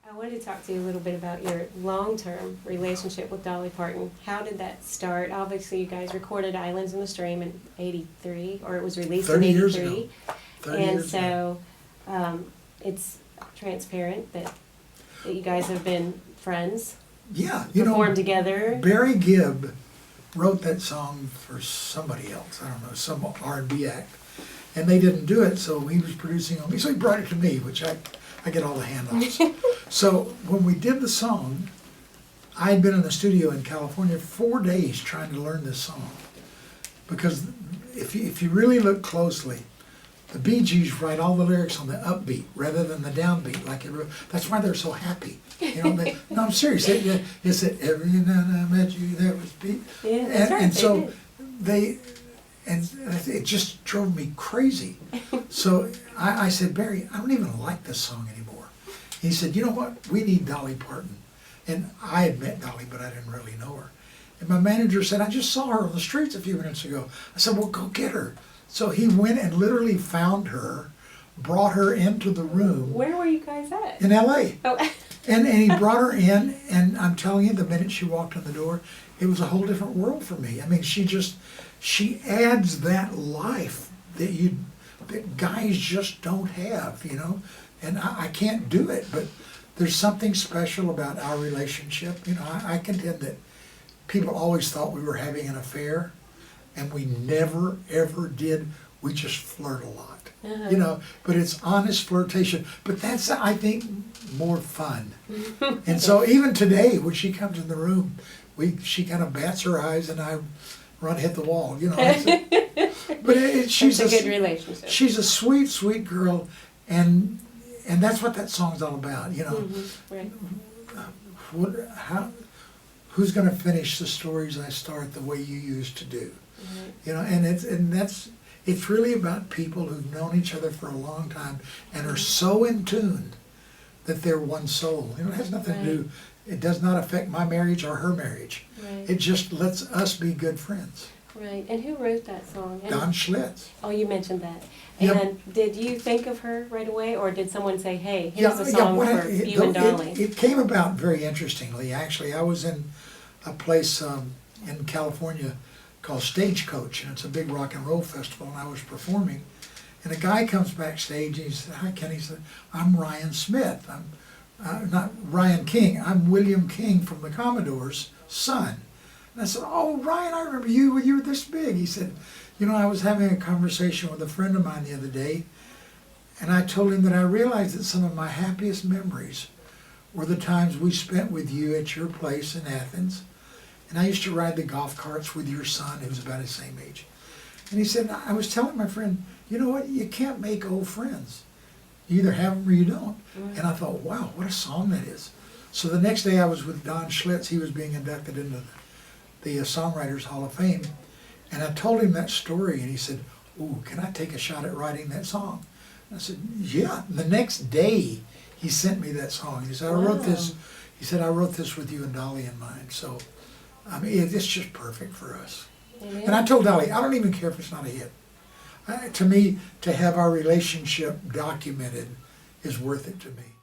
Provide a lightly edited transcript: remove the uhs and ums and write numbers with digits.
I wanted to talk to you a little bit about your long-term relationship with Dolly Parton. How did that start? Obviously, you guys recorded Islands in the Stream in '83, or it was released in 30 '83. years ago. 30 And years ago. so it's transparent that you guys have been friends, Yeah, you know, performed together. Barry Gibb wrote that song for somebody else. I don't know, some R&B act, and they didn't do it, so he was producing on me. So he brought it to me, which I get all the handouts. So when we did the song, I had been in the studio in California 4 days trying to learn this song, because if you really look closely, the Bee Gees write all the lyrics on the upbeat rather than the downbeat. That's why they're so happy. You know, no, I'm serious. It's that every night I met you, there was beat. Yeah, that's right. And they so did. it just drove me crazy. So I said, Barry, I don't even like this song anymore. He said, you know what? We need Dolly Parton. And I had met Dolly, but I didn't really know her. And my manager said, I just saw her on the streets a few minutes ago. I said, well, go get her. So he went and literally found her, brought her into the room. Where were you guys at? In L.A. Oh. And he brought her in, and I'm telling you, the minute she walked in the door, it was a whole different world for me. I mean, she adds that life that guys just don't have, you know. And I can't do it, but there's something special about our relationship. You know, I contend that people always thought we were having an affair, and we never, ever did. We just flirt a lot, you know, but it's honest flirtation. But that's, I think, more fun. And so even today, when she comes in the room, she kind of bats her eyes, and I run hit the wall, you know. But she's a good relationship. She's a sweet, sweet girl, and that's what that song's all about, you know. Mm-hmm. Right. Who's going to finish the stories I start the way you used to do? Mm-hmm. You know, and it's really about people who've known each other for a long time and are so in tune that they're one soul. You know, it has nothing to do. It does not affect my marriage or her marriage. Right. It just lets us be good friends. Right. And who wrote that song? Don Schlitz. Oh, you mentioned that. Yep. And did you think of her right away, or did someone say, hey, here's a song for you and Dolly? It came about very interestingly, actually. I was in a place in California called Stagecoach, and it's a big rock and roll festival, and I was performing. And a guy comes backstage, and he said, hi, Ken. He said, I'm Ryan Smith. I'm not Ryan King. I'm William King from the Commodore's son. And I said, oh, Ryan, I remember you when you were this big. He said, you know, I was having a conversation with a friend of mine the other day, and I told him that I realized that some of my happiest memories were the times we spent with you at your place in Athens. And I used to ride the golf carts with your son, who was about his same age. And he said, I was telling my friend, you know what, you can't make old friends. You either have them or you don't. Mm-hmm. And I thought, wow, what a song that is. So the next day I was with Don Schlitz. He was being inducted into the Songwriters Hall of Fame. And I told him that story, and he said, ooh, can I take a shot at writing that song? And I said, yeah. And the next day, he sent me that song. He said, I wrote this. He said, I wrote this with you and Dolly in mind. So, I mean, it's just perfect for us. Mm-hmm. And I told Dolly, I don't even care if it's not a hit. To me, to have our relationship documented is worth it to me.